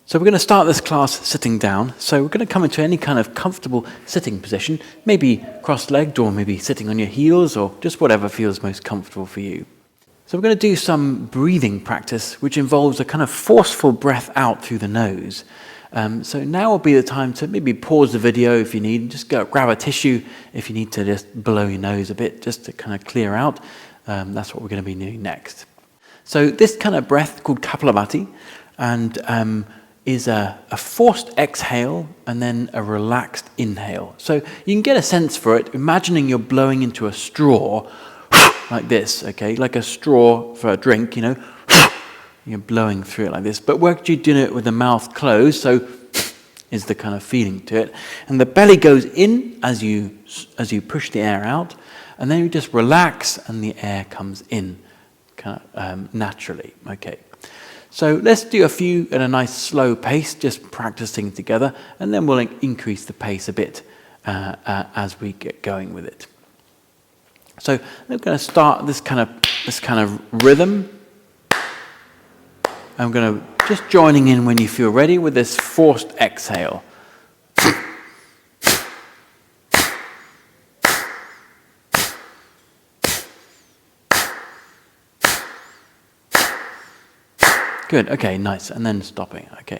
So we're going to start this class sitting down. So we're going to come into any kind of comfortable sitting position, maybe cross-legged or maybe sitting on your heels or just whatever feels most comfortable for you. So we're going to do some breathing practice, which involves a kind of forceful breath out through the nose. So now will be the time to maybe pause the video if you need, just go grab a tissue if you need to just blow your nose a bit, just to kind of clear out. That's what we're going to be doing next. So this kind of breath called Kapalabhati, and is a forced exhale and then a relaxed inhale. So you can get a sense for it, imagining you're blowing into a straw like this, okay? Like a straw for a drink, you know, you're blowing through it like this. But we're actually doing it with the mouth closed, so is the kind of feeling to it. And the belly goes in as you push the air out, and then you just relax and the air comes in kind of naturally, okay? So let's do a few at a nice slow pace, just practicing together, and then we'll increase the pace a bit as we get going with it. So we're going to start this kind of rhythm. I'm going to just joining in when you feel ready with this forced exhale. Good, okay, nice, and then stopping, okay.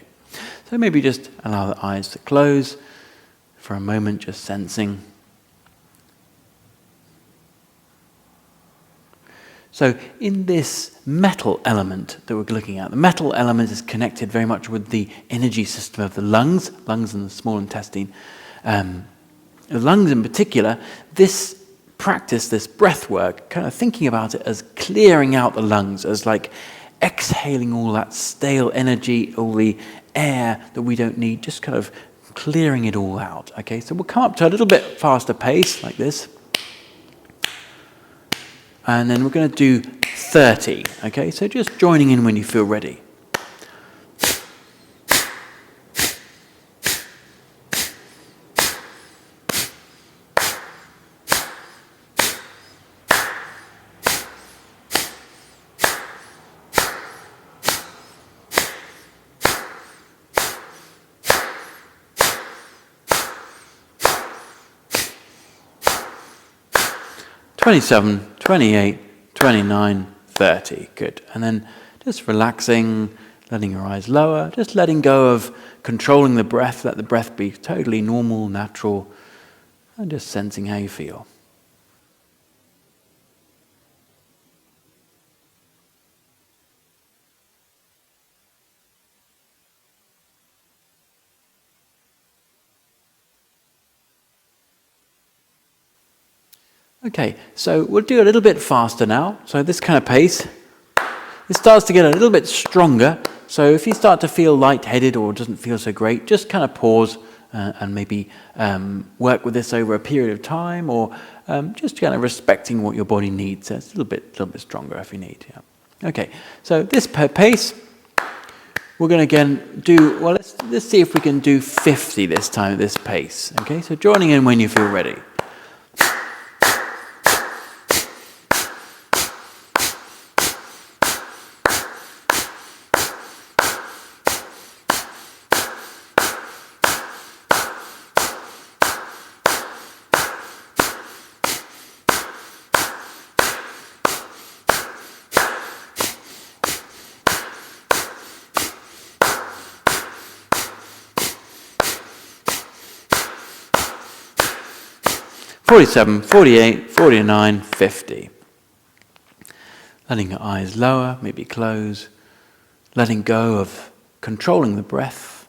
So maybe just allow the eyes to close for a moment, just sensing. So in this metal element that we're looking at, the metal element is connected very much with the energy system of the lungs and the small intestine. The lungs in particular, this practice, this breath work, kind of thinking about it as clearing out the lungs, as like exhaling all that stale energy, all the air that we don't need, just kind of clearing it all out. Okay, so we'll come up to a little bit faster pace, like this. And then we're going to do 30. Okay, so just joining in when you feel ready. "27, 28, 29, 30. Good. And then just relaxing, letting your eyes lower, just letting go of controlling the breath, let the breath be totally normal, natural, and just sensing how you feel. Okay, so we'll do a little bit faster now. So this kind of pace, it starts to get a little bit stronger. So if you start to feel lightheaded or doesn't feel so great, just kind of pause and maybe work with this over a period of time, or just kind of respecting what your body needs. So it's a little bit stronger if you need. Yeah. Okay, so this pace, we're going to again do, well, let's see if we can do 50 this time at this pace. Okay, so joining in when you feel ready. 47, 48, 49, 50. Letting your eyes lower, maybe close. Letting go of controlling the breath.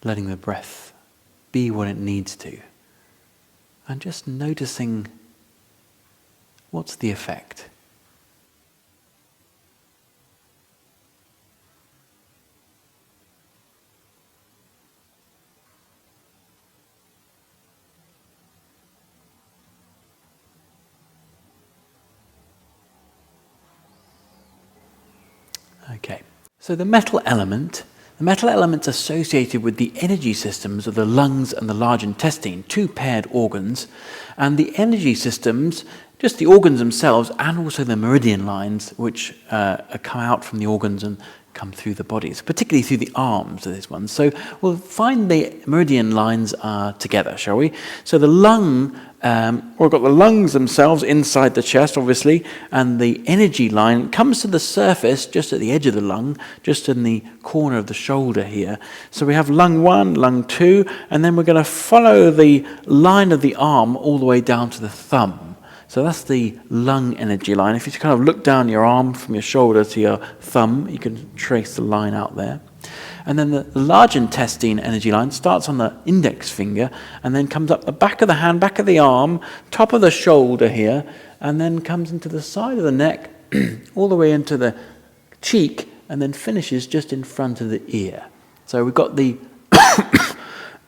Letting the breath be what it needs to. And just noticing what's the effect. Okay, so the metal element's associated with the energy systems of the lungs and the large intestine, two paired organs, and the energy systems, just the organs themselves, and also the meridian lines, which come out from the organs and come through the body, so particularly through the arms of this one. So we'll find the meridian lines together, shall we? So the lung, we've got the lungs themselves inside the chest, obviously, and the energy line comes to the surface, just at the edge of the lung, just in the corner of the shoulder here. So we have lung 1, lung 2, and then we're going to follow the line of the arm all the way down to the thumb. So that's the lung energy line. If you kind of look down your arm from your shoulder to your thumb, you can trace the line out there. And then the large intestine energy line starts on the index finger and then comes up the back of the hand, back of the arm, top of the shoulder here, and then comes into the side of the neck, all the way into the cheek, and then finishes just in front of the ear. So we've got the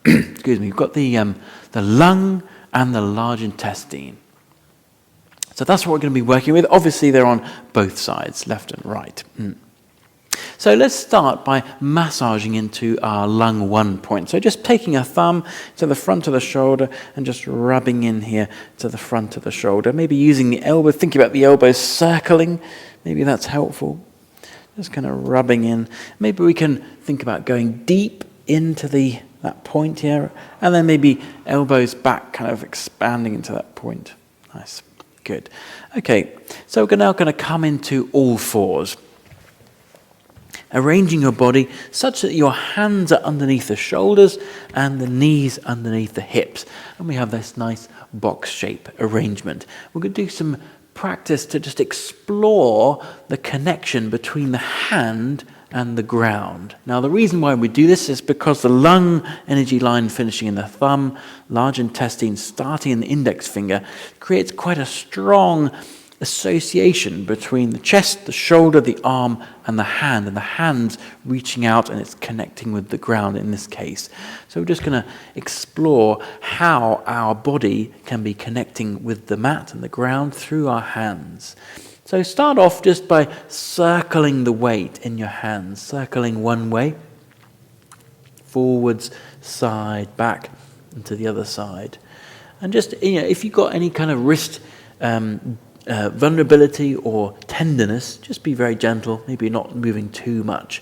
excuse me, we've got the lung and the large intestine. So that's what we're going to be working with. Obviously, they're on both sides, left and right. So let's start by massaging into our lung 1 point. So just taking a thumb to the front of the shoulder and just rubbing in here to the front of the shoulder. Maybe using the elbow, thinking about the elbows circling. Maybe that's helpful. Just kind of rubbing in. Maybe we can think about going deep into that point here. And then maybe elbows back, kind of expanding into that point. Nice. Good. Okay, so we're now going to come into all fours. Arranging your body such that your hands are underneath the shoulders and the knees underneath the hips. And we have this nice box shape arrangement. We're going to do some practice to just explore the connection between the hand and the ground. Now, the reason why we do this is because the lung energy line finishing in the thumb, large intestine starting in the index finger, creates quite a strong association between the chest, the shoulder, the arm, and the hand's reaching out and it's connecting with the ground in this case. So we're just going to explore how our body can be connecting with the mat and the ground through our hands. So start off just by circling the weight in your hands, circling one way, forwards, side, back, and to the other side. And just, if you've got any kind of wrist vulnerability or tenderness, just be very gentle, maybe not moving too much.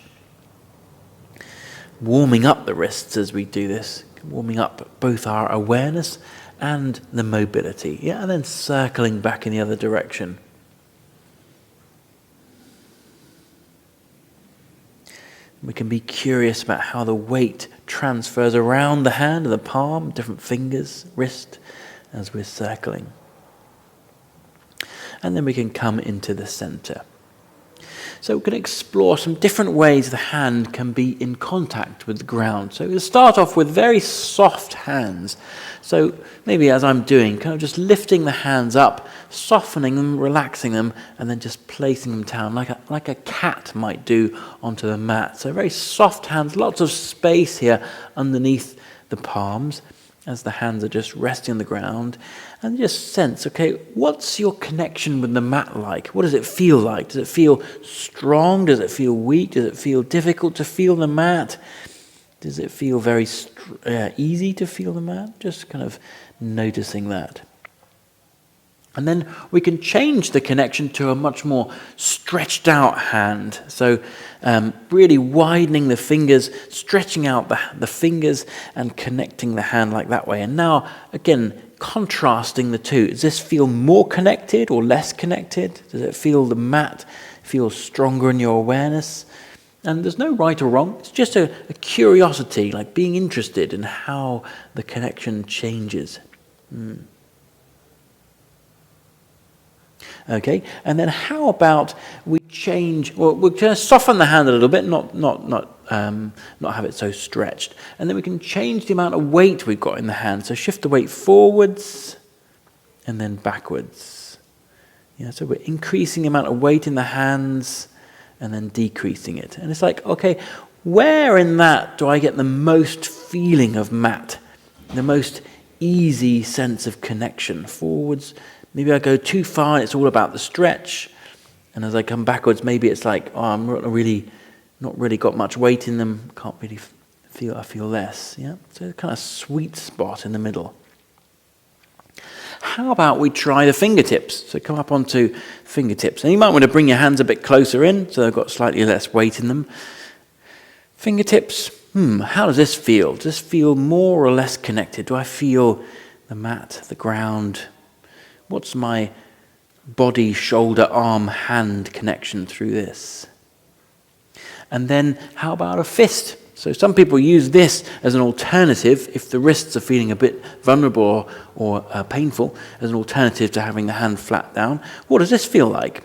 Warming up the wrists as we do this, warming up both our awareness and the mobility. And then circling back in the other direction. We can be curious about how the weight transfers around the hand and the palm, different fingers, wrist, as we're circling. And then we can come into the center. So we're going to explore some different ways the hand can be in contact with the ground. So we'll start off with very soft hands. So maybe as I'm doing, kind of just lifting the hands up, softening them, relaxing them, and then just placing them down like a cat might do onto the mat. So very soft hands, lots of space here underneath the palms as the hands are just resting on the ground. And just sense, okay, what's your connection with the mat like? What does it feel like? Does it feel strong? Does it feel weak? Does it feel difficult to feel the mat? Does it feel very easy to feel the mat? Just kind of noticing that. And then we can change the connection to a much more stretched out hand. So really widening the fingers, stretching out the fingers and connecting the hand like that way. And now, again, contrasting the two. Does this feel more connected or less connected? Does it feel the mat feel stronger in your awareness? And there's no right or wrong. It's just a curiosity, like being interested in how the connection changes. Okay, and then how about we change? Well, we're going to soften the hand a little bit, not have it so stretched, and then we can change the amount of weight we've got in the hand. So shift the weight forwards, and then backwards. So we're increasing the amount of weight in the hands, and then decreasing it. And it's like, okay, where in that do I get the most feeling of mat, the most easy sense of connection? Forwards. Maybe I go too far and it's all about the stretch. And as I come backwards, maybe it's like, oh, I'm not really got much weight in them. Can't really I feel less. So kind of sweet spot in the middle. How about we try the fingertips? So come up onto fingertips. And you might want to bring your hands a bit closer in so they've got slightly less weight in them. Fingertips, how does this feel? Does this feel more or less connected? Do I feel the mat, the ground? What's my body, shoulder, arm, hand connection through this? And then how about a fist? So some people use this as an alternative if the wrists are feeling a bit vulnerable or painful, as an alternative to having the hand flat down. What does this feel like?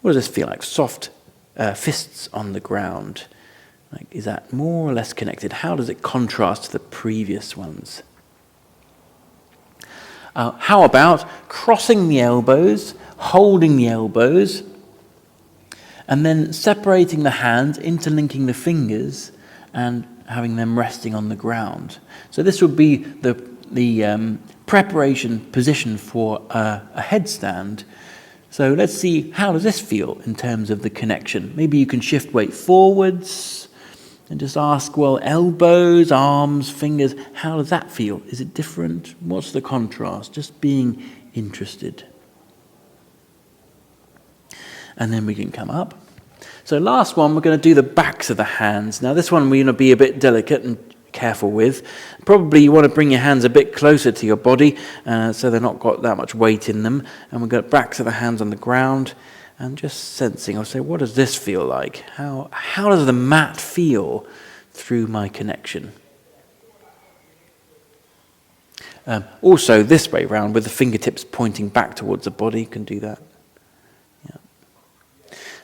What does this feel like? Soft fists on the ground. Like, is that more or less connected? How does it contrast to the previous ones? How about crossing the elbows, holding the elbows, and then separating the hands, interlinking the fingers, and having them resting on the ground. So this would be the preparation position for a headstand. So let's see, how does this feel in terms of the connection? Maybe you can shift weight forwards and just ask, well, elbows, arms, fingers, how does that feel? Is it different? What's the contrast? Just being interested. And then we can come up. So last one, we're going to do the backs of the hands. Now this one we're going to be a bit delicate and careful with. Probably you want to bring your hands a bit closer to your body so they're not got that much weight in them. And we've got backs of the hands on the ground and just sensing. I'll say, what does this feel like? How does the mat feel through my connection? Also this way round with the fingertips pointing back towards the body, you can do that.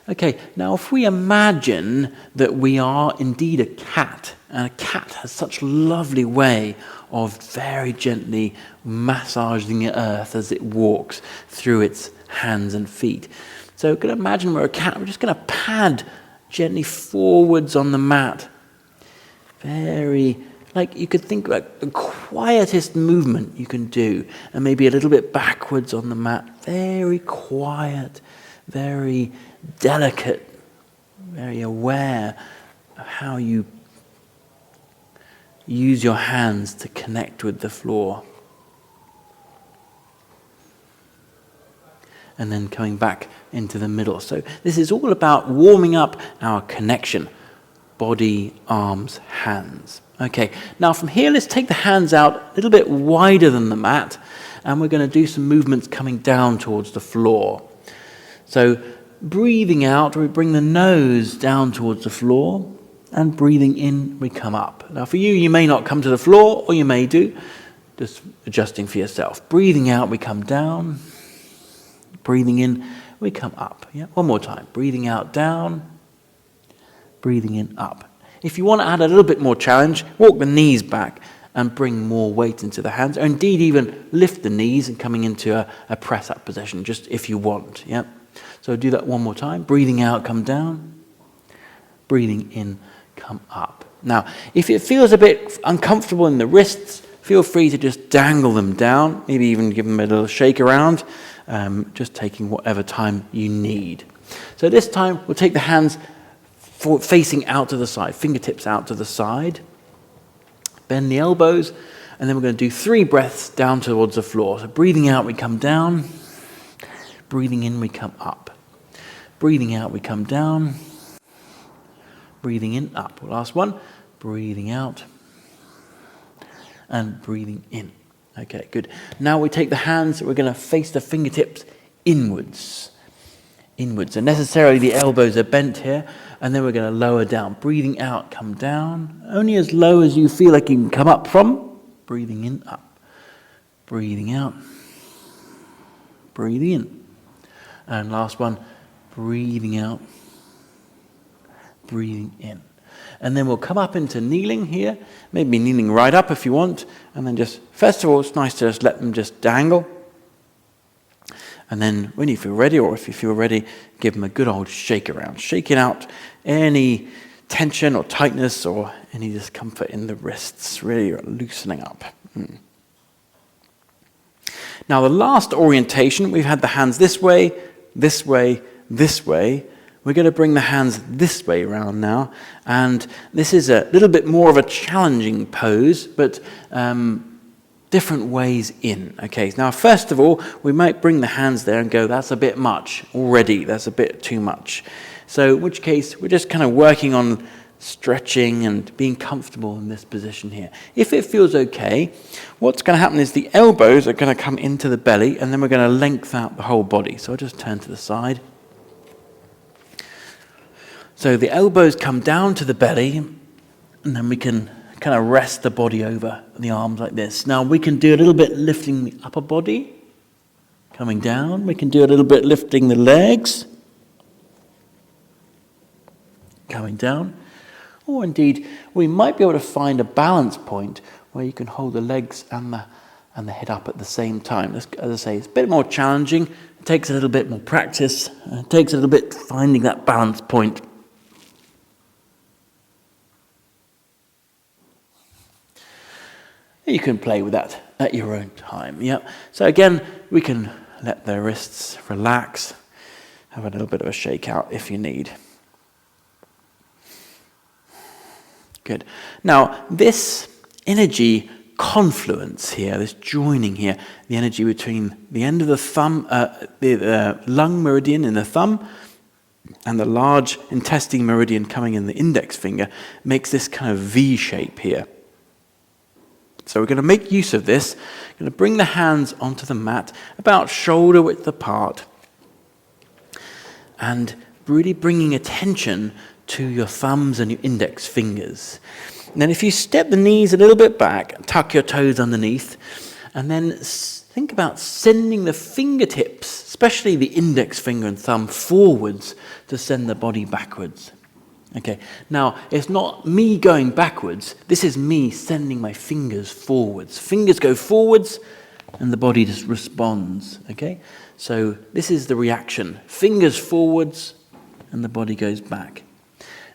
Okay, now if we imagine that we are indeed a cat, and a cat has such a lovely way of very gently massaging the earth as it walks through its hands and feet. So we're going to imagine we're a cat, we're just going to pad gently forwards on the mat. Very, like you could think about the quietest movement you can do, and maybe a little bit backwards on the mat. Very quiet, very delicate, very aware of how you use your hands to connect with the floor. And then coming back into the middle. So this is all about warming up our connection. Body, arms, hands. Okay, now from here let's take the hands out a little bit wider than the mat, and we're going to do some movements coming down towards the floor. So breathing out, we bring the nose down towards the floor, and breathing in, we come up. Now for you, you may not come to the floor, or you may do, just adjusting for yourself. Breathing out, we come down. Breathing in, we come up. Yeah, one more time. Breathing out, down. Breathing in, up. If you want to add a little bit more challenge, walk the knees back and bring more weight into the hands, or indeed even lift the knees and coming into a press-up position, just if you want. Yeah. So do that one more time. Breathing out, come down. Breathing in, come up. Now, if it feels a bit uncomfortable in the wrists, feel free to just dangle them down, maybe even give them a little shake around, just taking whatever time you need. So this time, we'll take the hands facing out to the side, fingertips out to the side. Bend the elbows, and then we're going to do 3 breaths down towards the floor. So breathing out, we come down. Breathing in, we come up. Breathing out, we come down. Breathing in, up. Last one. Breathing out. And breathing in. Okay, good. Now we take the hands, we're going to face the fingertips inwards. Inwards. And necessarily the elbows are bent here. And then we're going to lower down. Breathing out, come down. Only as low as you feel like you can come up from. Breathing in, up. Breathing out. Breathing in. And last one, breathing out, breathing in. And then we'll come up into kneeling here, maybe kneeling right up if you want, and then just, first of all, it's nice to just let them just dangle. And then when you feel ready, or if you feel ready, give them a good old shake around, shaking out any tension or tightness or any discomfort in the wrists, really loosening up. Now the last orientation, we've had the hands this way, this way, this way. We're going to bring the hands this way around now, and this is a little bit more of a challenging pose, but different ways in. Okay, now first of all, we might bring the hands there and go, that's a bit much already, that's a bit too much. So in which case, we're just kind of working on stretching and being comfortable in this position here. If it feels okay, what's going to happen is the elbows are going to come into the belly, and then we're going to lengthen out the whole body. So I'll just turn to the side. So the elbows come down to the belly, and then we can kind of rest the body over the arms like this. Now we can do a little bit lifting the upper body, coming down. We can do a little bit lifting the legs, coming down. Or indeed, we might be able to find a balance point where you can hold the legs and the head up at the same time. As I say, it's a bit more challenging. It takes a little bit more practice. It takes a little bit finding that balance point. You can play with that at your own time. Yeah. So again, we can let the wrists relax, have a little bit of a shake out if you need. Good. Now, this energy confluence here, this joining here, the energy between the end of the thumb, the lung meridian in the thumb, and the large intestine meridian coming in the index finger, makes this kind of V shape here. So we're going to make use of this. We're going to bring the hands onto the mat, about shoulder width apart, and really bringing attention to your thumbs and your index fingers. And then if you step the knees a little bit back, tuck your toes underneath, and then think about sending the fingertips, especially the index finger and thumb, forwards to send the body backwards. Okay, now it's not me going backwards, this is me sending my fingers forwards. Fingers go forwards and the body just responds. Okay, so this is the reaction. Fingers forwards and the body goes back.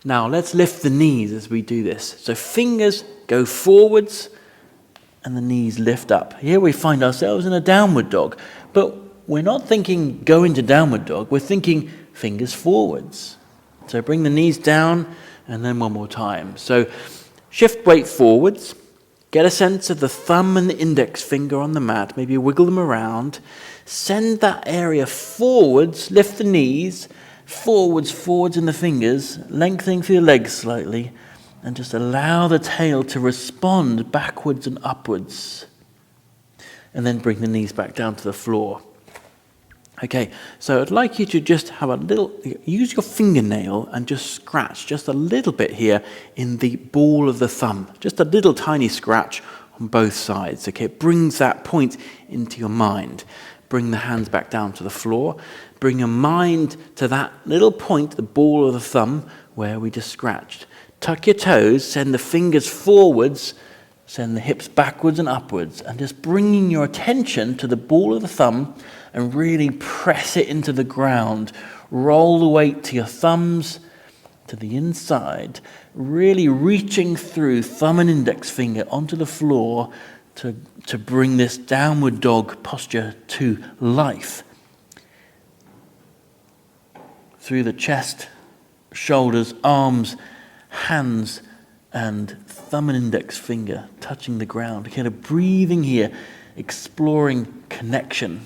Now let's lift the knees as we do this. So fingers go forwards and the knees lift up. Here we find ourselves in a downward dog, but we're not thinking go into downward dog, we're thinking fingers forwards. So bring the knees down and then one more time. So shift weight forwards, get a sense of the thumb and the index finger on the mat, maybe wiggle them around, send that area forwards, lift the knees, forwards in the fingers, lengthening through the legs slightly, and just allow the tail to respond backwards and upwards. And then bring the knees back down to the floor. Okay, so I'd like you to just have a little, use your fingernail and just scratch just a little bit here in the ball of the thumb. Just a little tiny scratch on both sides. Okay, it brings that point into your mind. Bring the hands back down to the floor. Bring your mind to that little point, the ball of the thumb, where we just scratched. Tuck your toes, send the fingers forwards, send the hips backwards and upwards, and just bringing your attention to the ball of the thumb and really press it into the ground. Roll the weight to your thumbs, to the inside, really reaching through thumb and index finger onto the floor to bring this downward dog posture to life. Through the chest, shoulders, arms, hands, and thumb and index finger touching the ground. Kind of breathing here, exploring connection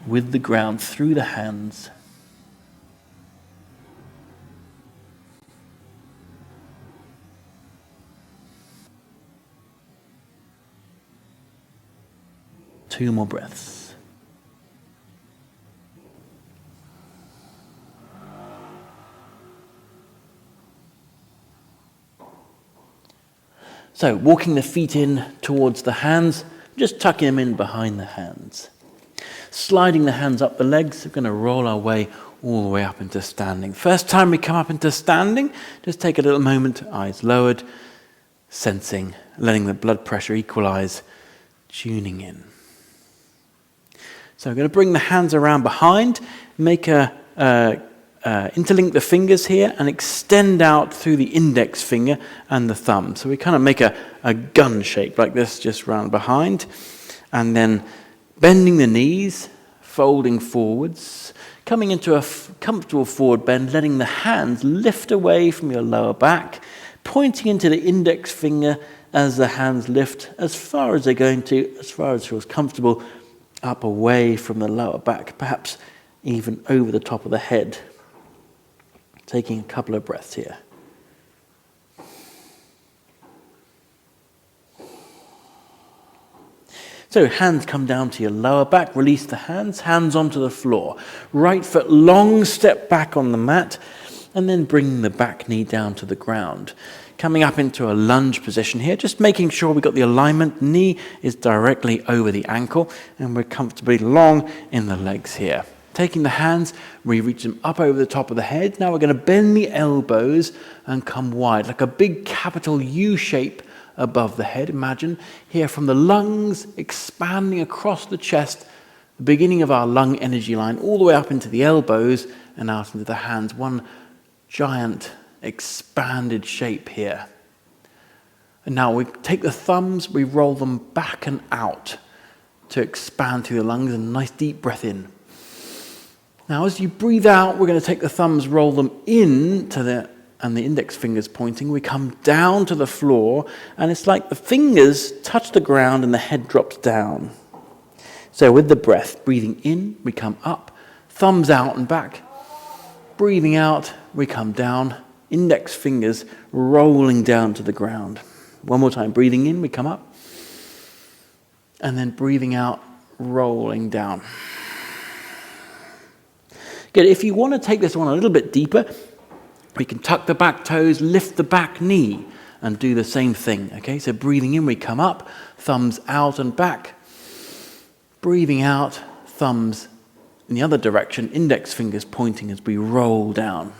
with the ground through the hands. Two more breaths. So, walking the feet in towards the hands, just tucking them in behind the hands. Sliding the hands up the legs, we're going to roll our way all the way up into standing. First time we come up into standing, just take a little moment, eyes lowered, sensing, letting the blood pressure equalize, tuning in. So I'm going to bring the hands around behind, make interlink the fingers here and extend out through the index finger and the thumb. So we kind of make a gun shape like this, just round behind. And then bending the knees, folding forwards, coming into a comfortable forward bend, letting the hands lift away from your lower back, pointing into the index finger as the hands lift as far as they're going to, as far as feels comfortable, up away from the lower back, perhaps even over the top of the head. Taking a couple of breaths here. So hands come down to your lower back, release the hands onto the floor. Right foot long step back on the mat, and then bring the back knee down to the ground. Coming up into a lunge position here, just making sure we've got the alignment. Knee is directly over the ankle, and we're comfortably long in the legs here. Taking the hands, we reach them up over the top of the head. Now we're going to bend the elbows and come wide, like a big capital U shape above the head. Imagine here from the lungs expanding across the chest, the beginning of our lung energy line, all the way up into the elbows and out into the hands. One giant expanded shape here. And now we take the thumbs, we roll them back and out to expand through the lungs, and a nice deep breath in. Now as you breathe out, we're going to take the thumbs, roll them in and the index fingers pointing. We come down to the floor, and it's like the fingers touch the ground and the head drops down. So with the breath, breathing in, we come up, thumbs out and back. Breathing out, we come down, index fingers rolling down to the ground. One more time, breathing in, we come up, and then breathing out, rolling down. Good. If you want to take this one a little bit deeper, we can tuck the back toes, lift the back knee, and do the same thing. Okay, so breathing in, we come up, thumbs out and back. Breathing out, thumbs in the other direction, index fingers pointing as we roll down.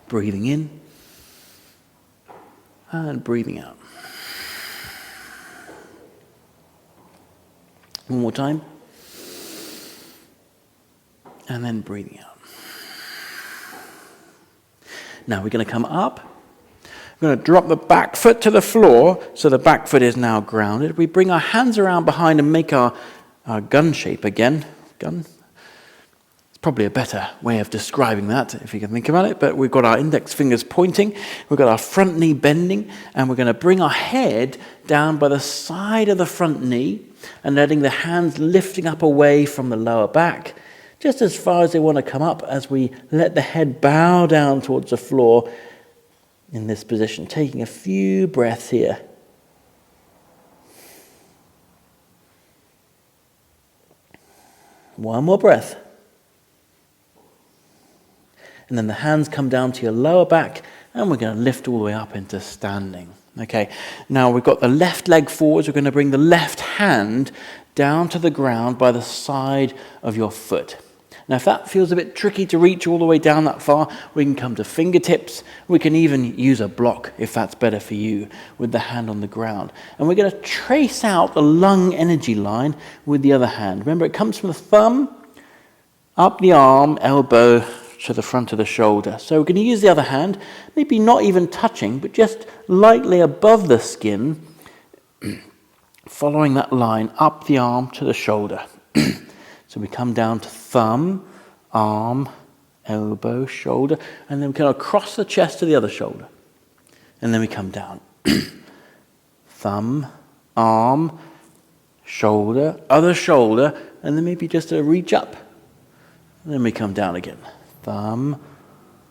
Breathing in, and breathing out. One more time. And then breathing out. Now we're going to come up. We're going to drop the back foot to the floor, so the back foot is now grounded. We bring our hands around behind and make our gun shape again. Gun. It's probably a better way of describing that, if you can think about it. But we've got our index fingers pointing. We've got our front knee bending. And we're going to bring our head down by the side of the front knee and letting the hands lifting up away from the lower back, just as far as they want to come up, as we let the head bow down towards the floor in this position. Taking a few breaths here. One more breath. And then the hands come down to your lower back, and we're going to lift all the way up into standing. Okay, now we've got the left leg forwards. We're going to bring the left hand down to the ground by the side of your foot. Now, if that feels a bit tricky to reach all the way down that far, we can come to fingertips. We can even use a block if that's better for you, with the hand on the ground. And we're going to trace out the lung energy line with the other hand. Remember, it comes from the thumb, up the arm, elbow to the front of the shoulder. So we're going to use the other hand, maybe not even touching, but just lightly above the skin, following that line up the arm to the shoulder. So we come down to thumb, arm, elbow, shoulder, and then we come across the chest to the other shoulder. And then we come down. Thumb, arm, shoulder, other shoulder, and then maybe just a reach up. And then we come down again. Thumb,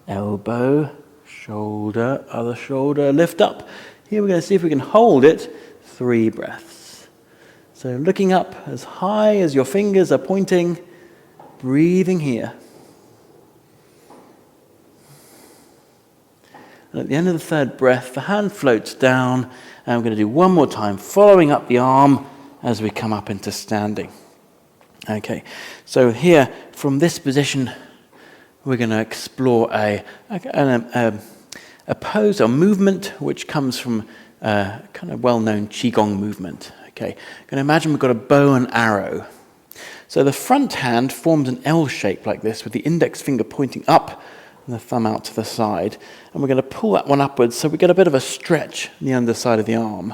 elbow, shoulder, other shoulder, lift up. Here we're going to see if we can hold it 3 breaths. So looking up as high as your fingers are pointing, breathing here. And at the end of the 3rd breath, the hand floats down, and we're going to do one more time, following up the arm as we come up into standing. Okay, so here, from this position, we're going to explore a pose or movement which comes from a kind of well-known Qigong movement. Okay, I'm going to imagine we've got a bow and arrow. So the front hand forms an L shape like this, with the index finger pointing up and the thumb out to the side. And we're going to pull that one upwards, so we get a bit of a stretch in the underside of the arm.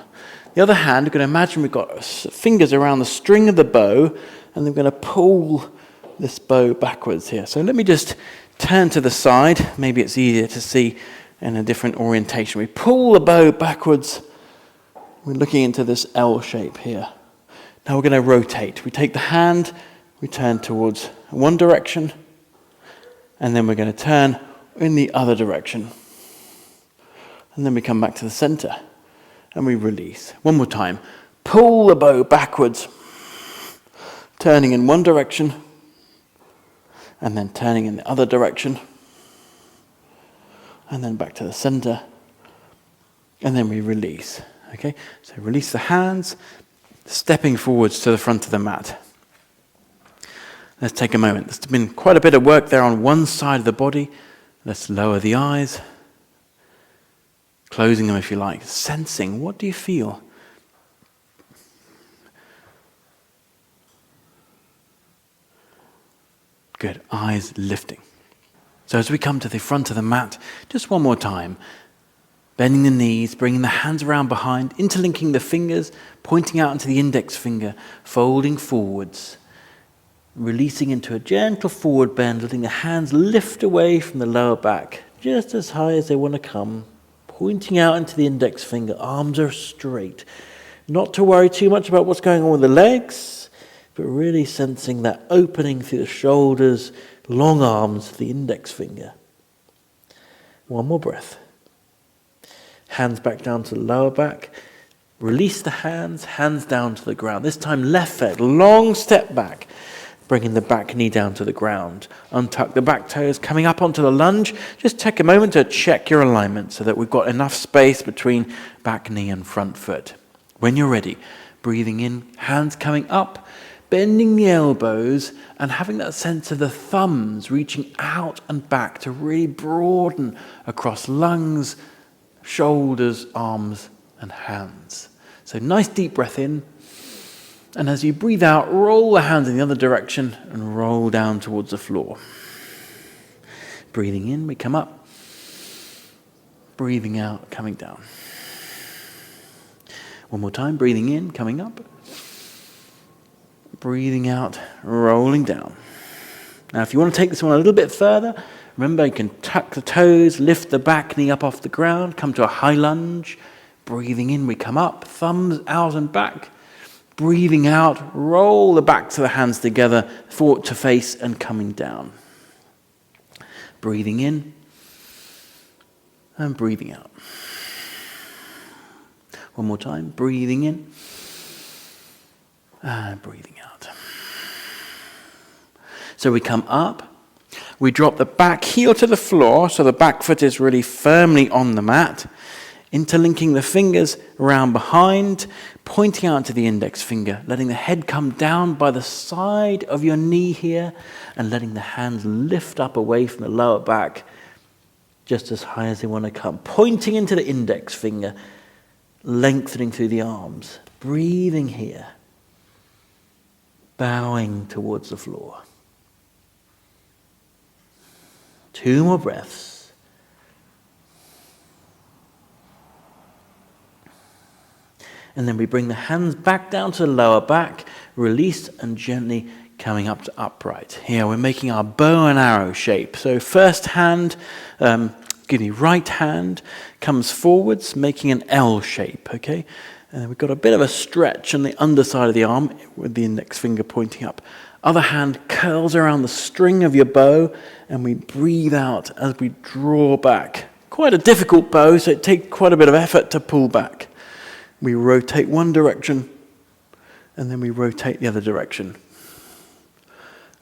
The other hand, we're going to imagine we've got fingers around the string of the bow, and then we're going to pull this bow backwards here. So let me just turn to the side. Maybe it's easier to see in a different orientation. We pull the bow backwards. We're looking into this L shape here. Now we're going to rotate. We take the hand, we turn towards one direction, and then we're going to turn in the other direction. And then we come back to the center, and we release. One more time. Pull the bow backwards, turning in one direction, and then turning in the other direction, and then back to the center, and then we release. Okay, so release the hands, stepping forwards to the front of the mat. Let's take a moment. There's been quite a bit of work there on one side of the body. Let's lower the eyes, closing them if you like, sensing, what do you feel? Good, eyes lifting. So as we come to the front of the mat, just one more time, bending the knees, bringing the hands around behind, interlinking the fingers, pointing out into the index finger, folding forwards, releasing into a gentle forward bend, letting the hands lift away from the lower back, just as high as they want to come, pointing out into the index finger, arms are straight. Not to worry too much about what's going on with the legs, but really sensing that opening through the shoulders, long arms, the index finger. One more breath. Hands back down to the lower back. Release the hands, hands down to the ground. This time left foot, long step back, bringing the back knee down to the ground. Untuck the back toes, coming up onto the lunge. Just take a moment to check your alignment so that we've got enough space between back knee and front foot. When you're ready, breathing in, hands coming up, bending the elbows and having that sense of the thumbs reaching out and back to really broaden across lungs, shoulders, arms and hands. So nice deep breath in. And as you breathe out, roll the hands in the other direction and roll down towards the floor. Breathing in, we come up. Breathing out, coming down. One more time, breathing in, coming up. Breathing out, rolling down. Now, if you want to take this one a little bit further, remember you can tuck the toes, lift the back knee up off the ground, come to a high lunge. Breathing in, we come up, thumbs out and back. Breathing out, roll the back to the hands together, forward to face and coming down. Breathing in and breathing out. One more time, breathing in and breathing out. So we come up, we drop the back heel to the floor so the back foot is really firmly on the mat, interlinking the fingers around behind, pointing out to the index finger, letting the head come down by the side of your knee here and letting the hands lift up away from the lower back just as high as they want to come, pointing into the index finger, lengthening through the arms, breathing here, bowing towards the floor. 2 more breaths. And then we bring the hands back down to the lower back, release and gently coming up to upright. Here we're making our bow and arrow shape. So first hand, right hand comes forwards, making an L shape, okay? And then we've got a bit of a stretch on the underside of the arm with the index finger pointing up. Other hand curls around the string of your bow and we breathe out as we draw back. Quite a difficult bow, so it takes quite a bit of effort to pull back. We rotate one direction and then we rotate the other direction.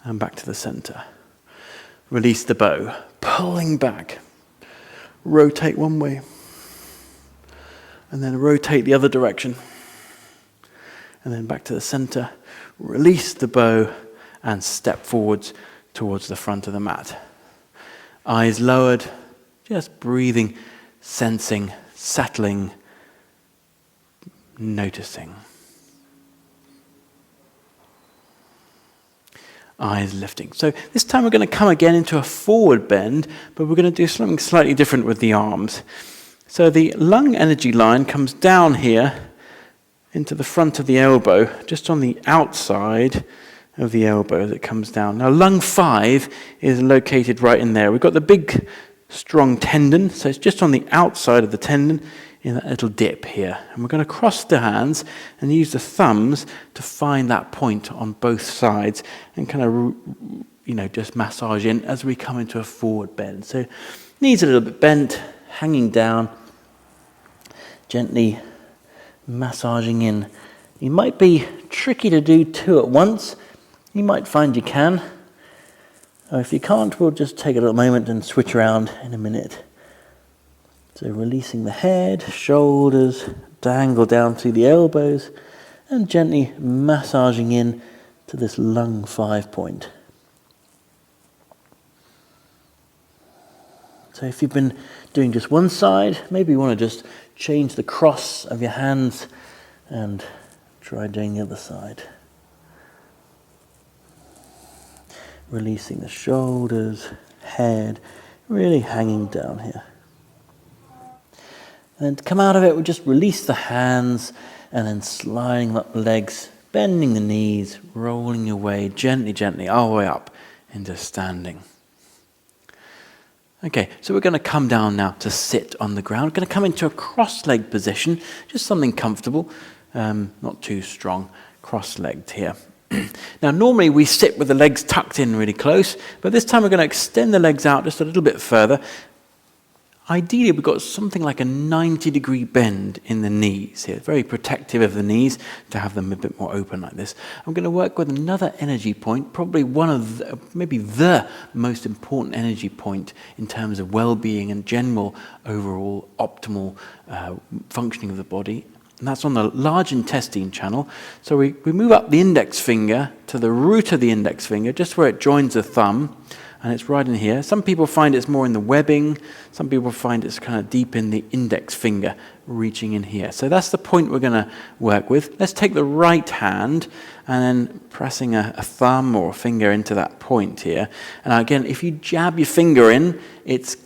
And back to the center. Release the bow, pulling back. Rotate one way and then rotate the other direction. And then back to the center. Release the bow and step forwards towards the front of the mat. Eyes lowered, just breathing, sensing, settling, noticing. Eyes lifting. So this time we're going to come again into a forward bend, but we're going to do something slightly different with the arms. So the lung energy line comes down here into the front of the elbow, just on the outside of the elbow as it comes down. Now lung 5 is located right in there. We've got the big strong tendon. So it's just on the outside of the tendon in that little dip here. And we're going to cross the hands and use the thumbs to find that point on both sides and kind of, just massage in as we come into a forward bend. So knees a little bit bent, hanging down, gently massaging in. It might be tricky to do two at once. You might find you can. Or if you can't, we'll just take a little moment and switch around in a minute. So releasing the head, shoulders, dangle down through the elbows, and gently massaging in to this lung 5 point. So if you've been doing just one side, maybe you want to just change the cross of your hands and try doing the other side. Releasing the shoulders, head, really hanging down here. And to come out of it, we'll just release the hands and then sliding up the legs, bending the knees, rolling your way gently, gently, all the way up into standing. Okay, so we're going to come down now to sit on the ground. We're going to come into a cross-legged position, just something comfortable, not too strong, cross-legged here. Now, normally we sit with the legs tucked in really close, but this time we're going to extend the legs out just a little bit further. Ideally, we've got something like a 90-degree bend in the knees here. Very protective of the knees to have them a bit more open like this. I'm going to work with another energy point, probably maybe the most important energy point in terms of well-being and general overall optimal functioning of the body. And that's on the large intestine channel. So we move up the index finger to the root of the index finger, just where it joins the thumb. And it's right in here. Some people find it's more in the webbing. Some people find it's kind of deep in the index finger, reaching in here. So that's the point we're going to work with. Let's take the right hand and then pressing a thumb or a finger into that point here. And again, if you jab your finger in, it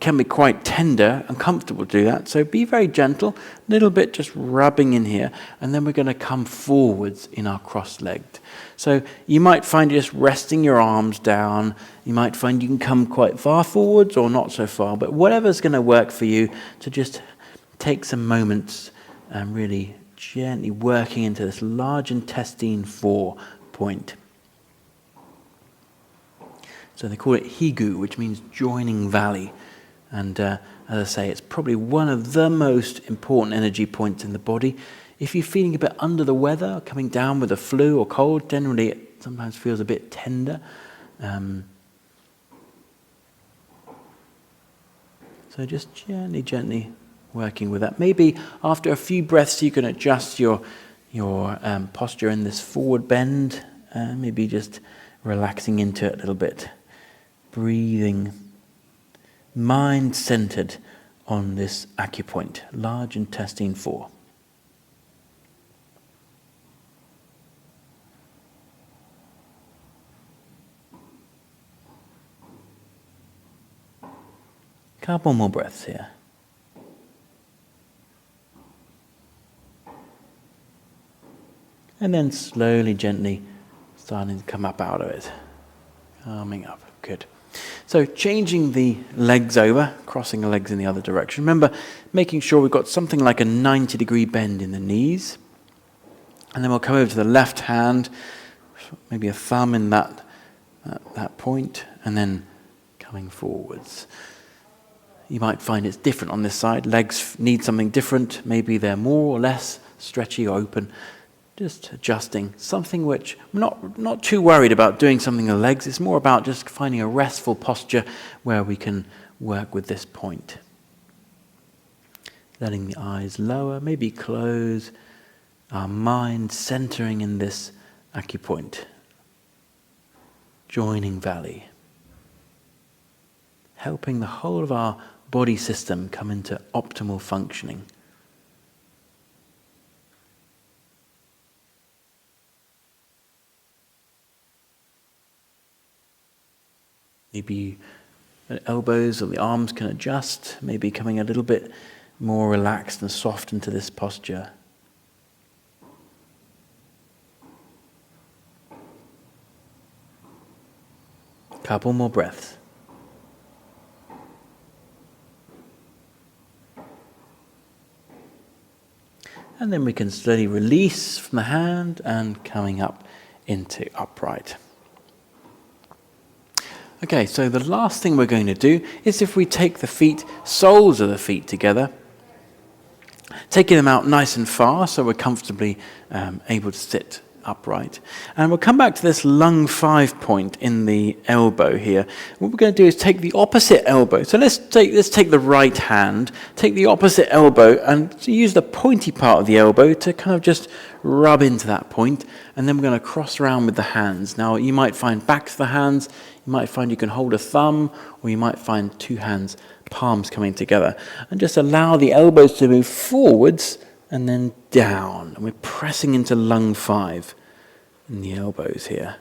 can be quite tender and comfortable to do that. So be very gentle, a little bit just rubbing in here. And then we're going to come forwards in our cross-legged. So you might find just resting your arms down. You might find you can come quite far forwards or not so far. But whatever's going to work for you to just take some moments and really gently working into this large intestine 4 point. So they call it higu, which means joining valley. And as I say, it's probably one of the most important energy points in the body. If you're feeling a bit under the weather, coming down with a flu or cold, generally it sometimes feels a bit tender. So just gently working with that. Maybe after a few breaths you can adjust your posture in this forward bend. Maybe just relaxing into it a little bit. Breathing. Mind centered on this acupoint, large intestine 4. Couple more breaths here. And then slowly, gently starting to come up out of it. Calming up. Good. So changing the legs over, crossing the legs in the other direction. Remember, making sure we've got something like a 90-degree bend in the knees. And then we'll come over to the left hand, maybe a thumb in that point, and then coming forwards. You might find it's different on this side. Legs need something different. Maybe they're more or less stretchy or open. Just adjusting, something which I'm not too worried about doing something in the legs. It's more about just finding a restful posture where we can work with this point. Letting the eyes lower, maybe close, our mind centering in this acupoint. Joining valley. Helping the whole of our body system come into optimal functioning. Maybe the elbows or the arms can adjust, maybe coming a little bit more relaxed and soft into this posture. Couple more breaths. And then we can slowly release from the hand and coming up into upright. Okay, so the last thing we're going to do is if we take the feet, soles of the feet together, taking them out nice and far so we're comfortably able to sit upright. And we'll come back to this lung 5 point in the elbow here. What we're going to do is take the opposite elbow. So let's take the right hand, take the opposite elbow and use the pointy part of the elbow to kind of just rub into that point. And then we're going to cross around with the hands. Now you might find back to the hands, you might find you can hold a thumb, or you might find two hands, palms coming together. And just allow the elbows to move forwards and then down. And we're pressing into lung 5 in the elbows here.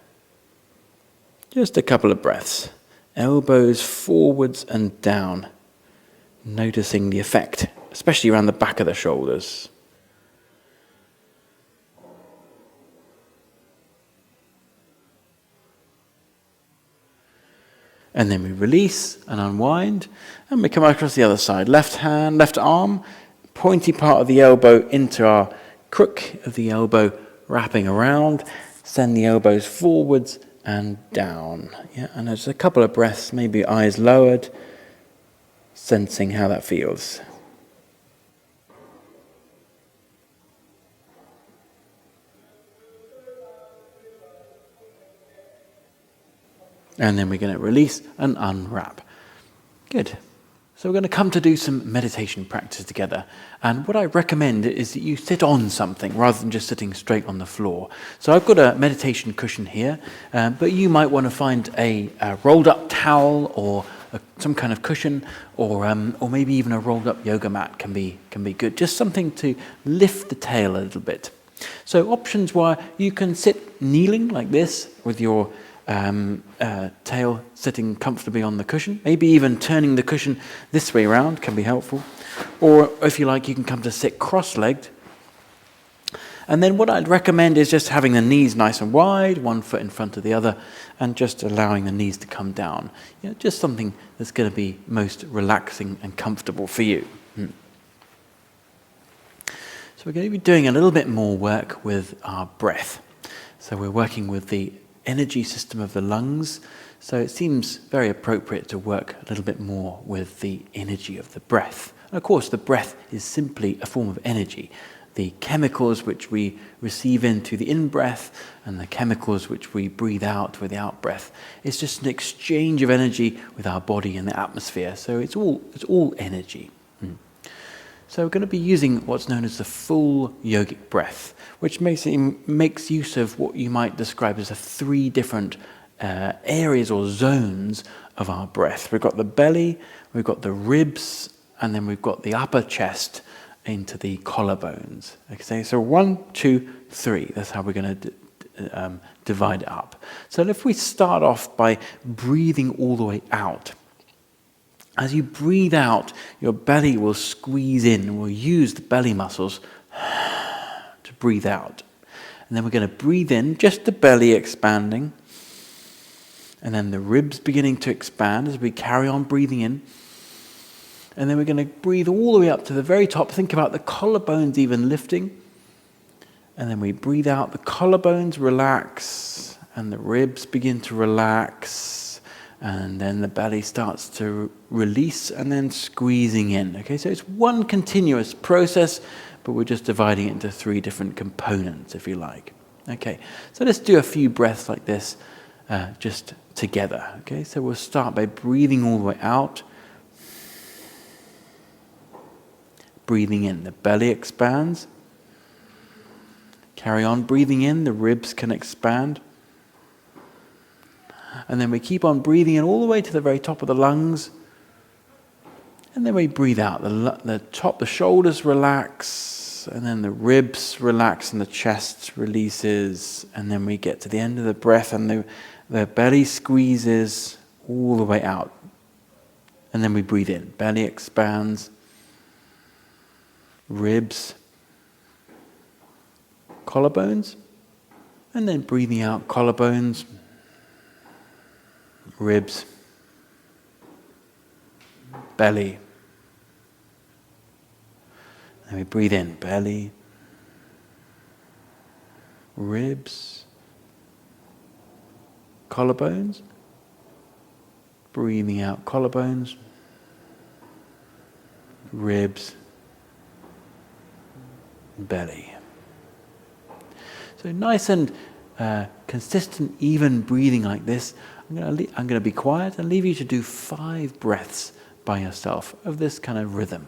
Just a couple of breaths. Elbows forwards and down. Noticing the effect, especially around the back of the shoulders. And then we release and unwind, and we come across the other side. Left hand, left arm, pointy part of the elbow into our crook of the elbow, wrapping around. Send the elbows forwards and down. Yeah, and there's a couple of breaths, maybe eyes lowered, sensing how that feels. And then we're going to release and unwrap. Good. So we're going to come to do some meditation practice together. And what I recommend is that you sit on something rather than just sitting straight on the floor. So I've got a meditation cushion here, but you might want to find a rolled up towel or some kind of cushion, or maybe even a rolled up yoga mat can be good. Just something to lift the tail a little bit. So options were you can sit kneeling like this with your tail sitting comfortably on the cushion. Maybe even turning the cushion this way around can be helpful. Or if you like, you can come to sit cross-legged. And then what I'd recommend is just having the knees nice and wide, one foot in front of the other, and just allowing the knees to come down. You know, just something that's going to be most relaxing and comfortable for you. So we're going to be doing a little bit more work with our breath. So we're working with the energy system of the lungs, so it seems very appropriate to work a little bit more with the energy of the breath. And of course, the breath is simply a form of energy. The chemicals which we receive into the in-breath and the chemicals which we breathe out with the out-breath, it's just an exchange of energy with our body and the atmosphere. So it's all energy. So we're going to be using what's known as the full yogic breath, which makes use of what you might describe as 3 different areas or zones of our breath. We've got the belly, we've got the ribs, and then we've got the upper chest into the collarbones. Okay, so 1, 2, 3. That's how we're going to divide it up. So if we start off by breathing all the way out. As you breathe out, your belly will squeeze in, and we'll use the belly muscles to breathe out. And then we're going to breathe in, just the belly expanding, and then the ribs beginning to expand as we carry on breathing in. And then we're going to breathe all the way up to the very top. Think about the collarbones even lifting. And then we breathe out, the collarbones relax, and the ribs begin to relax. And then the belly starts to release and then squeezing in. Okay, so it's one continuous process, but we're just dividing it into 3 different components, if you like. Okay, so let's do a few breaths like this just together. Okay, so we'll start by breathing all the way out. Breathing in, the belly expands. Carry on breathing in, the ribs can expand. And then we keep on breathing in all the way to the very top of the lungs. And then we breathe out. The shoulders relax, and then the ribs relax, and the chest releases. And then we get to the end of the breath, and the belly squeezes all the way out. And then we breathe in. Belly expands. Ribs. Collarbones. And then breathing out, collarbones. Ribs, belly, and we breathe in, belly, ribs, collarbones. Breathing out collarbones, ribs, belly. So nice and consistent, even breathing like this. I'm going to be quiet and leave you to do 5 breaths by yourself of this kind of rhythm.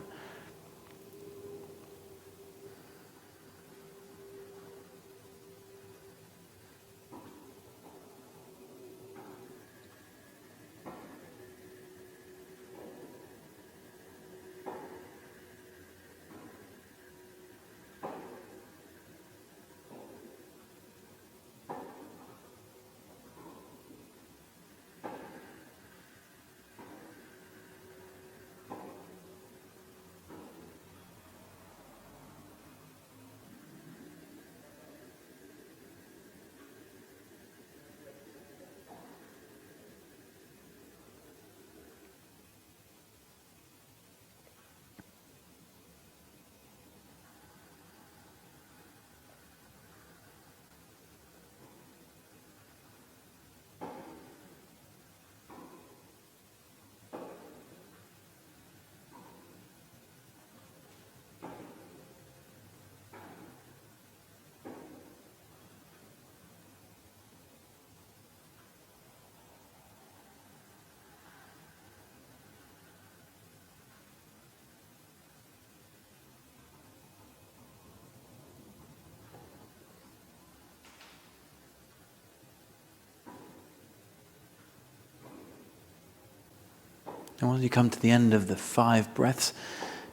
And once you come to the end of the 5 breaths,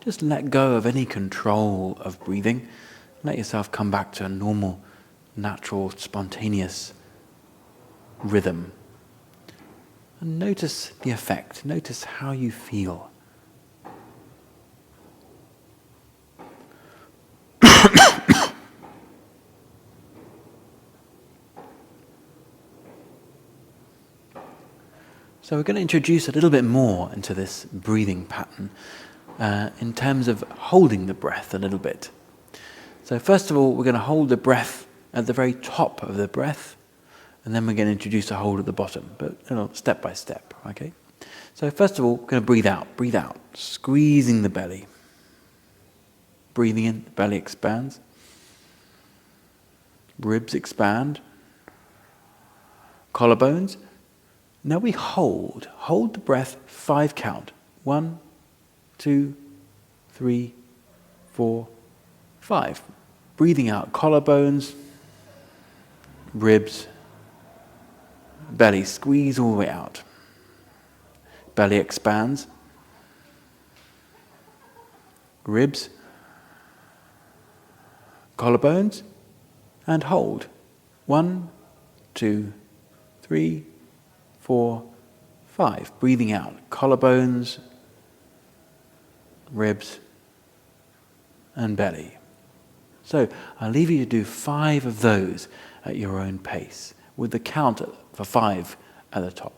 just let go of any control of breathing. Let yourself come back to a normal, natural, spontaneous rhythm. And notice the effect. Notice how you feel. So we're going to introduce a little bit more into this breathing pattern in terms of holding the breath a little bit. So first of all, we're going to hold the breath at the very top of the breath, and then we're going to introduce a hold at the bottom, but step by step, okay? So first of all, we're going to breathe out, squeezing the belly. Breathing in, the belly expands. Ribs expand. Collarbones. Now we hold the breath, 5 count. 1, 2, 3, 4, 5. Breathing out, collarbones, ribs, belly, squeeze all the way out. Belly expands. Ribs, collarbones, and hold. 1, 2, 3, 4, 5. Breathing out, collarbones, ribs, and belly. So I'll leave you to do 5 of those at your own pace, with the count for 5 at the top.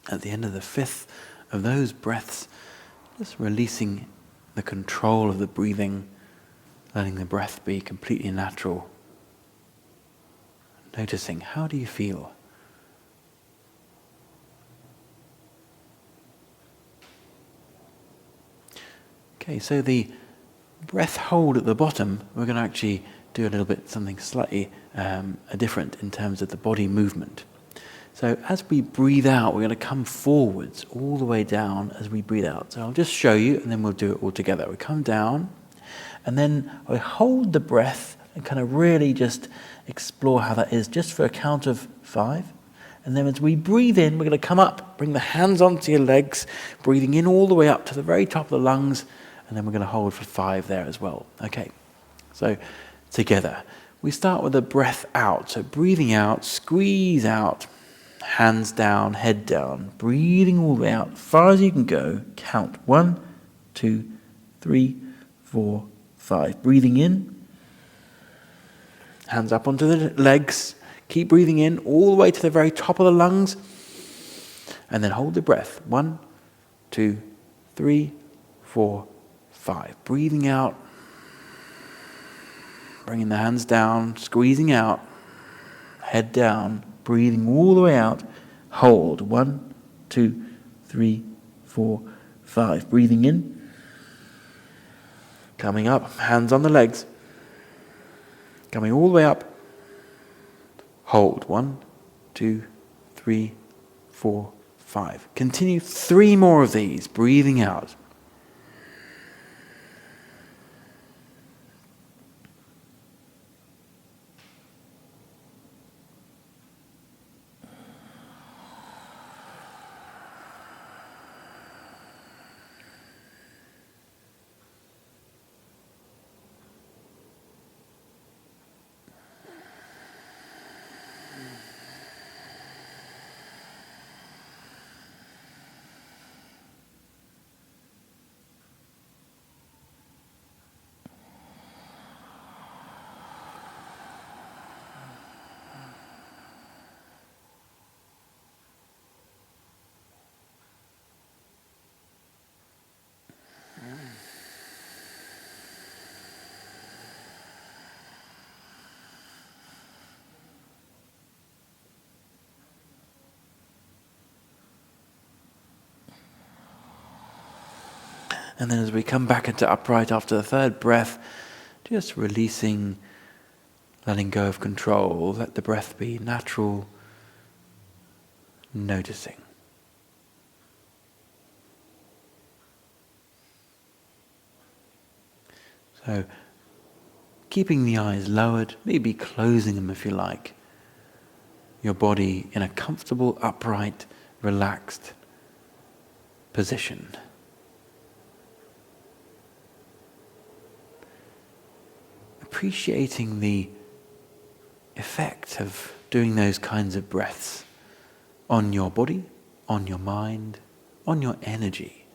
At the end of the fifth of those breaths, just releasing the control of the breathing, letting the breath be completely natural. Noticing, how do you feel? Okay, so the breath hold at the bottom, we're going to actually do a little bit something slightly different in terms of the body movement. So as we breathe out, we're going to come forwards all the way down as we breathe out. So I'll just show you and then we'll do it all together. We come down and then I hold the breath and kind of really just explore how that is just for a count of 5. And then as we breathe in, we're going to come up, bring the hands onto your legs, breathing in all the way up to the very top of the lungs, and then we're going to hold for 5 there as well. Okay, so together. We start with the breath out. So breathing out, squeeze out, hands down, head down, breathing all the way out, as far as you can go. Count 1, 2, 3, 4, 5. Breathing in, hands up onto the legs. Keep breathing in all the way to the very top of the lungs. And then hold the breath. 1, 2, 3, 4, 5. Breathing out. Bringing the hands down, squeezing out. Head down. Breathing all the way out. Hold. 1, 2, 3, 4, 5. Breathing in. Coming up. Hands on the legs. Coming all the way up. Hold. 1, 2, 3, 4, 5. Continue 3 more of these. Breathing out. And then as we come back into upright after the 3rd breath, just releasing, letting go of control. Let the breath be natural, noticing. So, keeping the eyes lowered, maybe closing them if you like. Your body in a comfortable, upright, relaxed position. Appreciating the effect of doing those kinds of breaths on your body, on your mind, on your energy.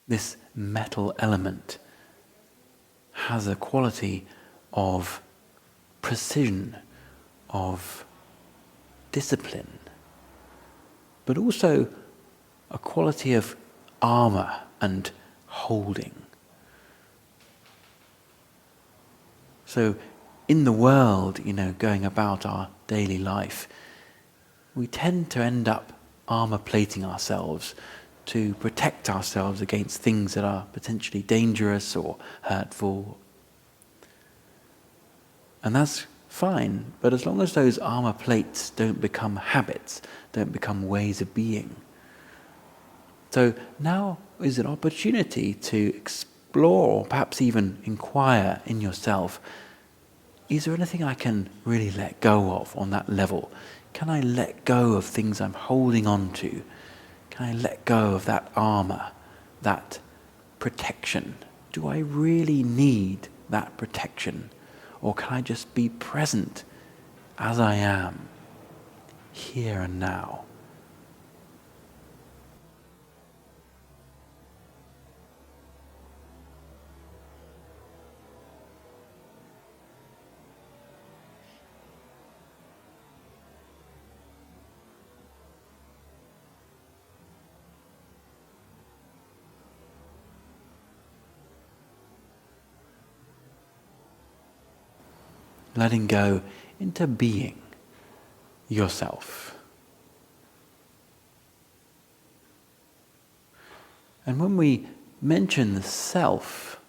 This metal element has a quality of precision, of discipline, but also a quality of armour and holding. So in the world, going about our daily life, we tend to end up armour plating ourselves to protect ourselves against things that are potentially dangerous or hurtful. And that's fine, but as long as those armour plates don't become habits, don't become ways of being. So now is an opportunity to explore, or perhaps even inquire in yourself, is there anything I can really let go of on that level? Can I let go of things I'm holding on to? Can I let go of that armour, that protection? Do I really need that protection? Or can I just be present as I am, here and now? letting go into being yourself. And when we mention the self,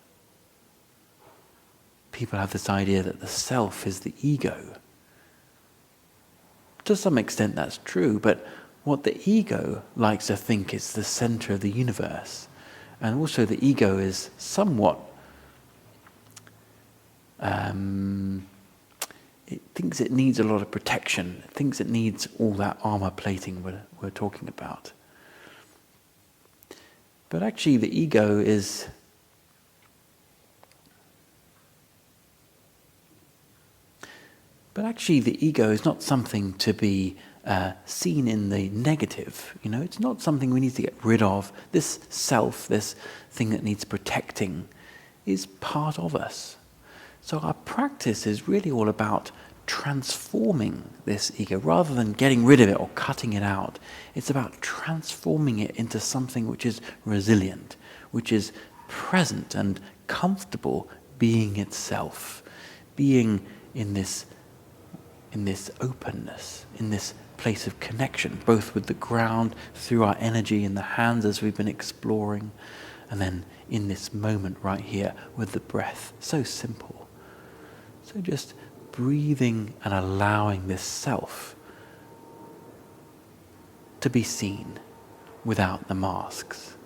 people have this idea that the self is the ego. To some extent that's true, but what the ego likes to think is the center of the universe. And also the ego is somewhat, it thinks it needs a lot of protection. It thinks it needs all that armour plating we're talking about. But actually the ego is not something to be seen in the negative. It's not something we need to get rid of. This self, this thing that needs protecting, is part of us. So our practice is really all about transforming this ego, rather than getting rid of it or cutting it out. It's about transforming it into something which is resilient, which is present and comfortable being itself, being in this openness, in this place of connection, both with the ground, through our energy in the hands as we've been exploring, and then in this moment right here with the breath. So simple. So just breathing and allowing this self to be seen without the masks.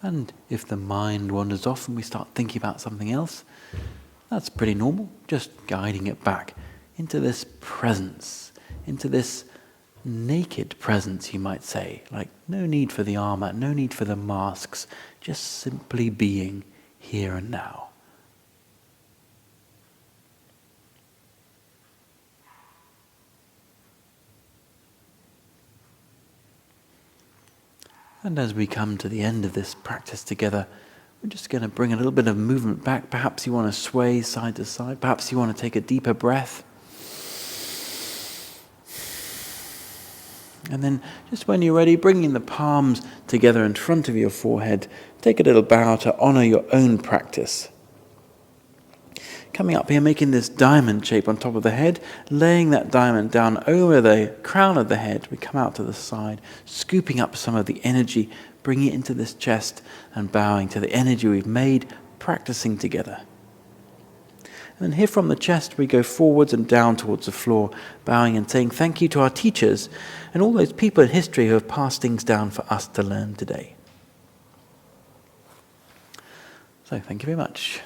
And if the mind wanders off and we start thinking about something else, that's pretty normal. Just guiding it back into this presence, into this naked presence, you might say. Like, no need for the armour, no need for the masks, just simply being here and now. And as we come to the end of this practice together, we're just going to bring a little bit of movement back. Perhaps you want to sway side to side. Perhaps you want to take a deeper breath. And then just when you're ready, bringing the palms together in front of your forehead, take a little bow to honor your own practice. Coming up here, making this diamond shape on top of the head, laying that diamond down over the crown of the head. We come out to the side, scooping up some of the energy, bringing it into this chest and bowing to the energy we've made, practicing together. And then here from the chest, we go forwards and down towards the floor, bowing and saying thank you to our teachers and all those people in history who have passed things down for us to learn today. So thank you very much.